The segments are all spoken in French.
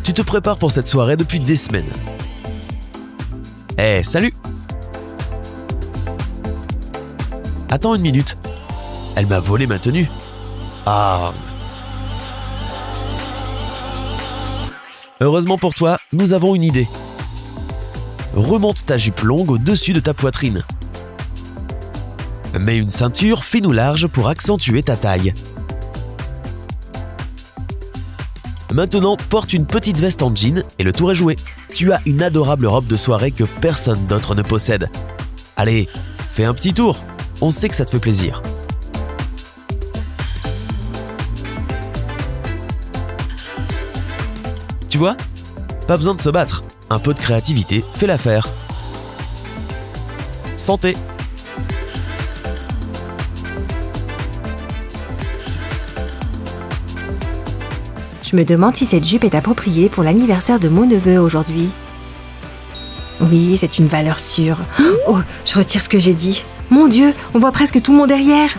Tu te prépares pour cette soirée depuis des semaines. Eh, salut! Attends une minute. Elle m'a volé ma tenue. Ah. Heureusement pour toi, nous avons une idée. Remonte ta jupe longue au-dessus de ta poitrine. Mets une ceinture fine ou large pour accentuer ta taille. Maintenant, porte une petite veste en jean et le tour est joué. Tu as une adorable robe de soirée que personne d'autre ne possède. Allez, fais un petit tour. On sait que ça te fait plaisir. Tu vois? Pas besoin de se battre. Un peu de créativité fait l'affaire. Santé! Je me demande si cette jupe est appropriée pour l'anniversaire de mon neveu aujourd'hui. Oui, c'est une valeur sûre. Oh, je retire ce que j'ai dit. Mon Dieu, on voit presque tout mon derrière.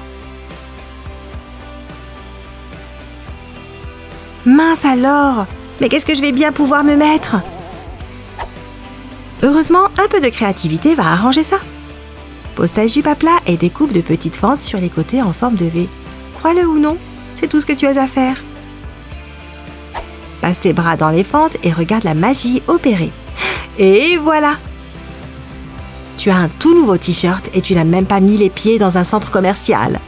Mince alors! Mais qu'est-ce que je vais bien pouvoir me mettre? Heureusement, un peu de créativité va arranger ça. Pose ta jupe à plat et découpe de petites fentes sur les côtés en forme de V. Crois-le ou non, c'est tout ce que tu as à faire. Passe tes bras dans les fentes et regarde la magie opérer. Et voilà! Tu as un tout nouveau t-shirt et tu n'as même pas mis les pieds dans un centre commercial.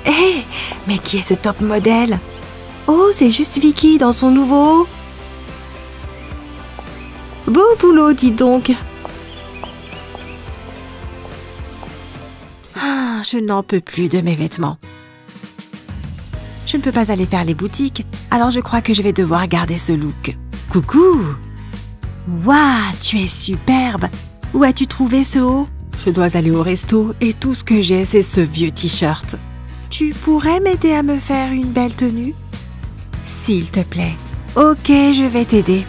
Hé, mais qui est ce top modèle? Oh, c'est juste Vicky dans son nouveau... Beau boulot, dis donc. Ah, je n'en peux plus de mes vêtements. Je ne peux pas aller faire les boutiques, alors je crois que je vais devoir garder ce look. Coucou! Waouh, tu es superbe! Où as-tu trouvé ce haut? Je dois aller au resto et tout ce que j'ai, c'est ce vieux t-shirt. Tu pourrais m'aider à me faire une belle tenue? S'il te plaît. Ok, je vais t'aider.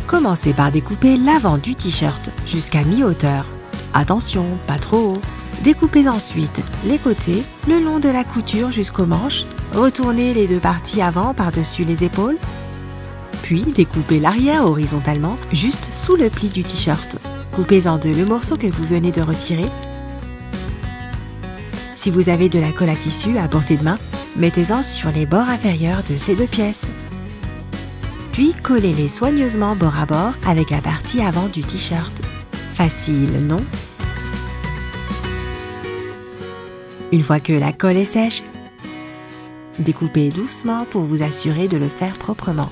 Commencez par découper l'avant du t-shirt jusqu'à mi-hauteur. Attention, pas trop haut. Découpez ensuite les côtés le long de la couture jusqu'aux manches. Retournez les deux parties avant par-dessus les épaules. Puis découpez l'arrière horizontalement juste sous le pli du t-shirt. Coupez en deux le morceau que vous venez de retirer. Si vous avez de la colle à tissu à portée de main, mettez-en sur les bords inférieurs de ces deux pièces. Puis collez-les soigneusement bord à bord avec la partie avant du t-shirt. Facile, non? Une fois que la colle est sèche, découpez doucement pour vous assurer de le faire proprement.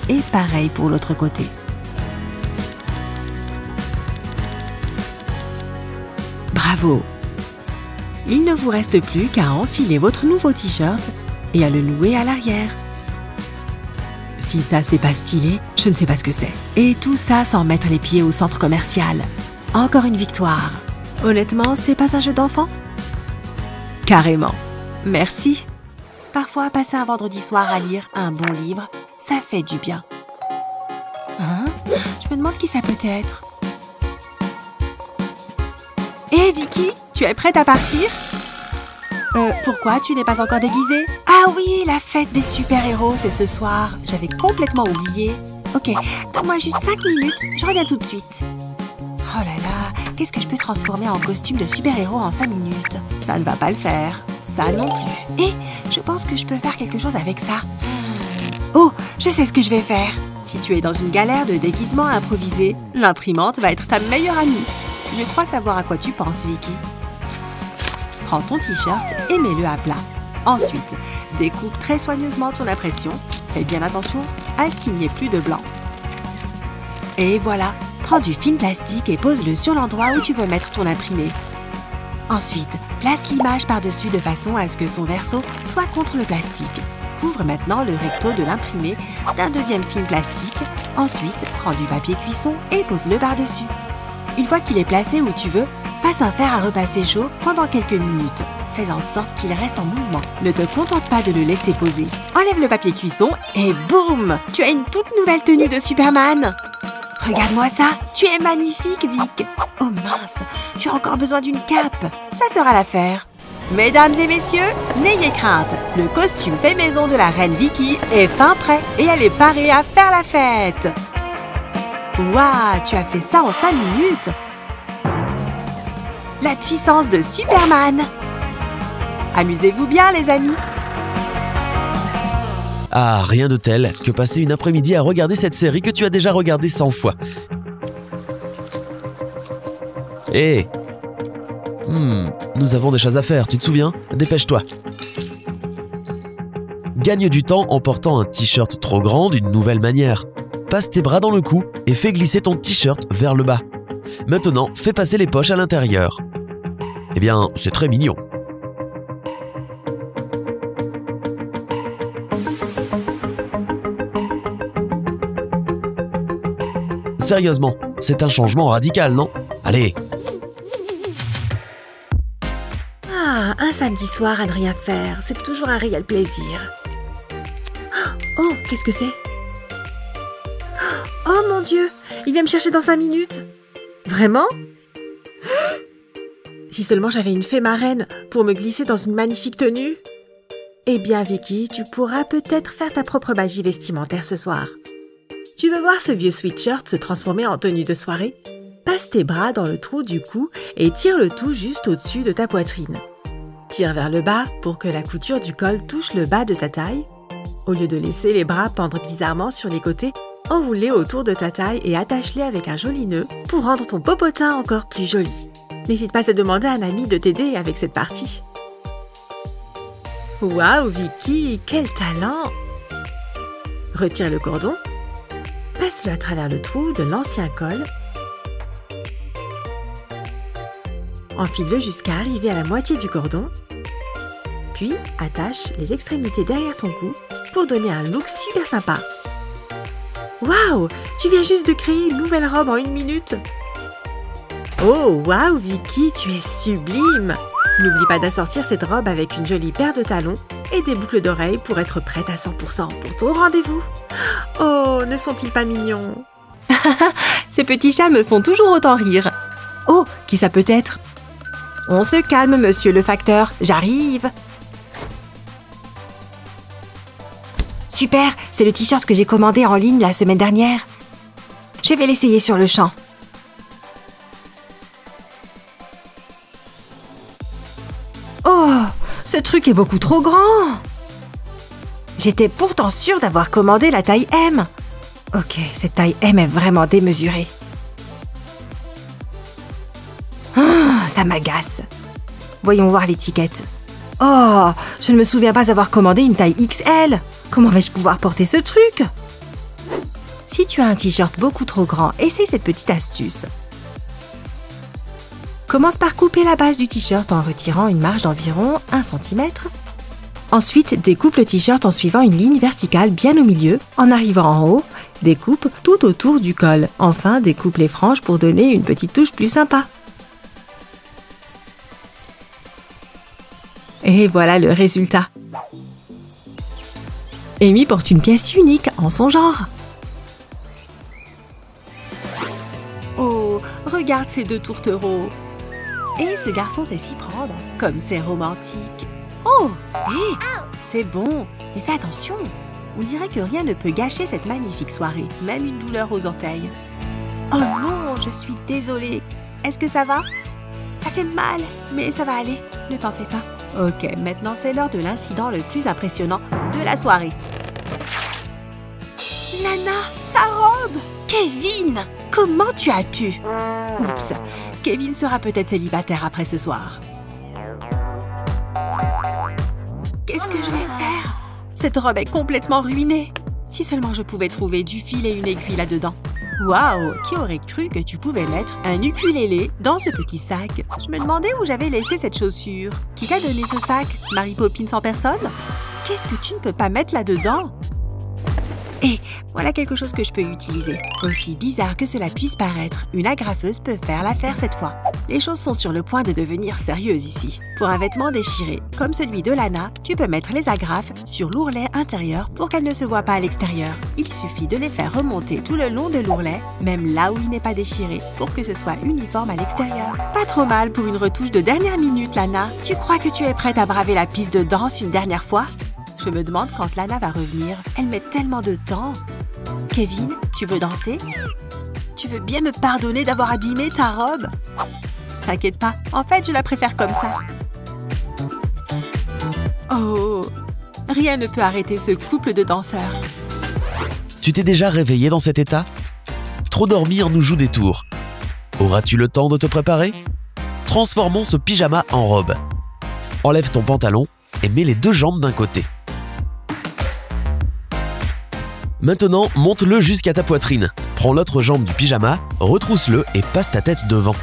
Et pareil pour l'autre côté. Bravo! Il ne vous reste plus qu'à enfiler votre nouveau t-shirt et à le nouer à l'arrière. Si ça c'est pas stylé, je ne sais pas ce que c'est. Et tout ça sans mettre les pieds au centre commercial. Encore une victoire. Honnêtement, c'est pas un jeu d'enfant? Carrément. Merci. Parfois, passer un vendredi soir à lire un bon livre, ça fait du bien. Hein? Je me demande qui ça peut être. Hé, Vicky, tu es prête à partir? Pourquoi tu n'es pas encore déguisée? Ah oui, la fête des super-héros, c'est ce soir. J'avais complètement oublié. Ok, donne-moi juste 5 minutes, je reviens tout de suite. Oh là là, qu'est-ce que je peux transformer en costume de super-héros en 5 minutes? Ça ne va pas le faire. Ça non plus. Et je pense que je peux faire quelque chose avec ça. Oh, je sais ce que je vais faire. Si tu es dans une galère de déguisement improvisé, l'imprimante va être ta meilleure amie. Je crois savoir à quoi tu penses, Vicky. Prends ton t-shirt et mets-le à plat. Ensuite, découpe très soigneusement ton impression. Fais bien attention à ce qu'il n'y ait plus de blanc. Et voilà, prends du film plastique et pose-le sur l'endroit où tu veux mettre ton imprimé. Ensuite, place l'image par-dessus de façon à ce que son verso soit contre le plastique. Couvre maintenant le recto de l'imprimé d'un deuxième film plastique. Ensuite, prends du papier cuisson et pose-le par-dessus. Une fois qu'il est placé où tu veux, passe un fer à repasser chaud pendant quelques minutes. Fais en sorte qu'il reste en mouvement. Ne te contente pas de le laisser poser. Enlève le papier cuisson et boum! Tu as une toute nouvelle tenue de Superman! Regarde-moi ça! Tu es magnifique, Vic! Oh mince! Tu as encore besoin d'une cape! Ça fera l'affaire! Mesdames et messieurs, n'ayez crainte. Le costume fait maison de la reine Vicky est fin prêt et elle est parée à faire la fête. Waouh, tu as fait ça en 5 minutes. La puissance de Superman. Amusez-vous bien, les amis. Ah, rien de tel que passer une après-midi à regarder cette série que tu as déjà regardée 100 fois. Hé, nous avons des choses à faire, tu te souviens? Dépêche-toi. Gagne du temps en portant un t-shirt trop grand d'une nouvelle manière. Passe tes bras dans le cou et fais glisser ton t-shirt vers le bas. Maintenant, fais passer les poches à l'intérieur. Eh bien, c'est très mignon. Sérieusement, c'est un changement radical, non? Allez! Ah, un samedi soir à ne rien faire, c'est toujours un réel plaisir. Oh, qu'est-ce que c'est? Oh mon Dieu, il vient me chercher dans 5 minutes. Vraiment? Si seulement j'avais une fée marraine pour me glisser dans une magnifique tenue. Eh bien Vicky, tu pourras peut-être faire ta propre magie vestimentaire ce soir. Tu veux voir ce vieux sweatshirt se transformer en tenue de soirée? Passe tes bras dans le trou du cou et tire le tout juste au-dessus de ta poitrine. Tire vers le bas pour que la couture du col touche le bas de ta taille. Au lieu de laisser les bras pendre bizarrement sur les côtés, enroule-les autour de ta taille et attache-les avec un joli nœud pour rendre ton popotin encore plus joli. N'hésite pas à demander à un ami de t'aider avec cette partie. Waouh Vicky, quel talent! Retire le cordon. Passe-le à travers le trou de l'ancien col. Enfile-le jusqu'à arriver à la moitié du cordon. Puis, attache les extrémités derrière ton cou pour donner un look super sympa. Waouh! Tu viens juste de créer une nouvelle robe en 1 minute. Oh, waouh Vicky, tu es sublime! N'oublie pas d'assortir cette robe avec une jolie paire de talons et des boucles d'oreilles pour être prête à 100% pour ton rendez-vous. Oh, ne sont-ils pas mignons? Ces petits chats me font toujours autant rire. Oh, qui ça peut être? On se calme, monsieur le facteur, j'arrive. Super, c'est le t-shirt que j'ai commandé en ligne la semaine dernière. Je vais l'essayer sur le champ. Oh, ce truc est beaucoup trop grand. J'étais pourtant sûre d'avoir commandé la taille M. Ok, cette taille M est vraiment démesurée. Ah, ça m'agace. Voyons voir l'étiquette. Oh, je ne me souviens pas avoir commandé une taille XL. Comment vais-je pouvoir porter ce truc? Si tu as un t-shirt beaucoup trop grand, essaye cette petite astuce. Commence par couper la base du t-shirt en retirant une marge d'environ 1 cm. Ensuite, découpe le t-shirt en suivant une ligne verticale bien au milieu. En arrivant en haut, découpe tout autour du col. Enfin, découpe les franges pour donner une petite touche plus sympa. Et voilà le résultat. Amy porte une pièce unique en son genre. Oh, regarde ces 2 tourtereaux. Et ce garçon sait s'y prendre, comme c'est romantique. Oh, hé, c'est bon, mais fais attention. On dirait que rien ne peut gâcher cette magnifique soirée, même une douleur aux orteils. Oh non, je suis désolée. Est-ce que ça va? Ça fait mal, mais ça va aller, ne t'en fais pas. Ok, maintenant c'est l'heure de l'incident le plus impressionnant de la soirée. Nana, ta robe! Kevin! Comment tu as pu? Oups, Kevin sera peut-être célibataire après ce soir. Qu'est-ce que je vais faire? Cette robe est complètement ruinée. Si seulement je pouvais trouver du fil et une aiguille là-dedans. Waouh, qui aurait cru que tu pouvais mettre un ukulélé dans ce petit sac? Je me demandais où j'avais laissé cette chaussure. Qui t'a donné ce sac? Mary Poppins en personne? Qu'est-ce que tu ne peux pas mettre là-dedans? Et voilà quelque chose que je peux utiliser. Aussi bizarre que cela puisse paraître, une agrafeuse peut faire l'affaire cette fois. Les choses sont sur le point de devenir sérieuses ici. Pour un vêtement déchiré, comme celui de Lana, tu peux mettre les agrafes sur l'ourlet intérieur pour qu'elles ne se voient pas à l'extérieur. Il suffit de les faire remonter tout le long de l'ourlet, même là où il n'est pas déchiré, pour que ce soit uniforme à l'extérieur. Pas trop mal pour une retouche de dernière minute, Lana. Tu crois que tu es prête à braver la piste de danse une dernière fois? Je me demande quand Lana va revenir. Elle met tellement de temps. Kevin, tu veux danser? Tu veux bien me pardonner d'avoir abîmé ta robe? T'inquiète pas, en fait, je la préfère comme ça. Oh, rien ne peut arrêter ce couple de danseurs. Tu t'es déjà réveillé dans cet état? Trop dormir nous joue des tours. Auras-tu le temps de te préparer? Transformons ce pyjama en robe. Enlève ton pantalon et mets les deux jambes d'un côté. Maintenant, monte-le jusqu'à ta poitrine. Prends l'autre jambe du pyjama, retrousse-le et passe ta tête devant.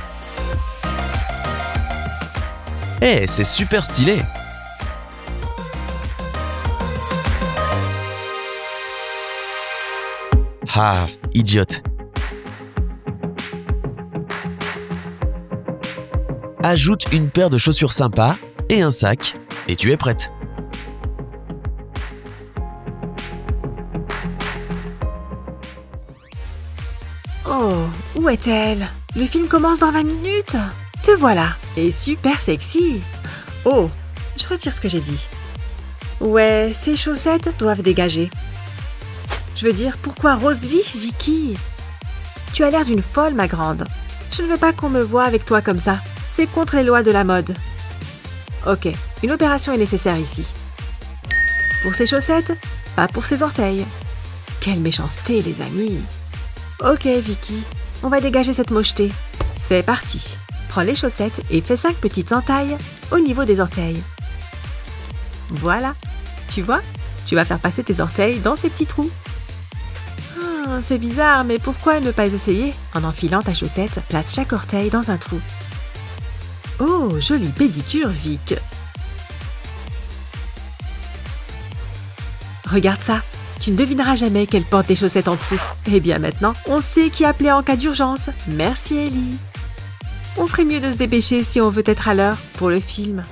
Eh, c'est super stylé! Ah, idiote! Ajoute une paire de chaussures sympas et un sac, et tu es prête. Oh, où est-elle? Le film commence dans 20 minutes. Te voilà, et super sexy. Oh, je retire ce que j'ai dit. Ouais, ces chaussettes doivent dégager. Je veux dire, pourquoi rose vif, Vicky? Tu as l'air d'une folle, ma grande. Je ne veux pas qu'on me voie avec toi comme ça. C'est contre les lois de la mode. Ok, une opération est nécessaire ici. Pour ces chaussettes, pas pour ces orteils. Quelle méchanceté, les amis. Ok, Vicky, on va dégager cette mocheté. C'est parti. Prends les chaussettes et fais 5 petites entailles au niveau des orteils. Voilà. Tu vois? Tu vas faire passer tes orteils dans ces petits trous. C'est bizarre, mais pourquoi ne pas essayer? En enfilant ta chaussette, place chaque orteil dans un trou. Oh, jolie pédicure, Vic. Regarde ça. Tu ne devineras jamais qu'elle porte des chaussettes en dessous. Eh bien maintenant, on sait qui appeler en cas d'urgence. Merci Ellie. On ferait mieux de se dépêcher si on veut être à l'heure pour le film.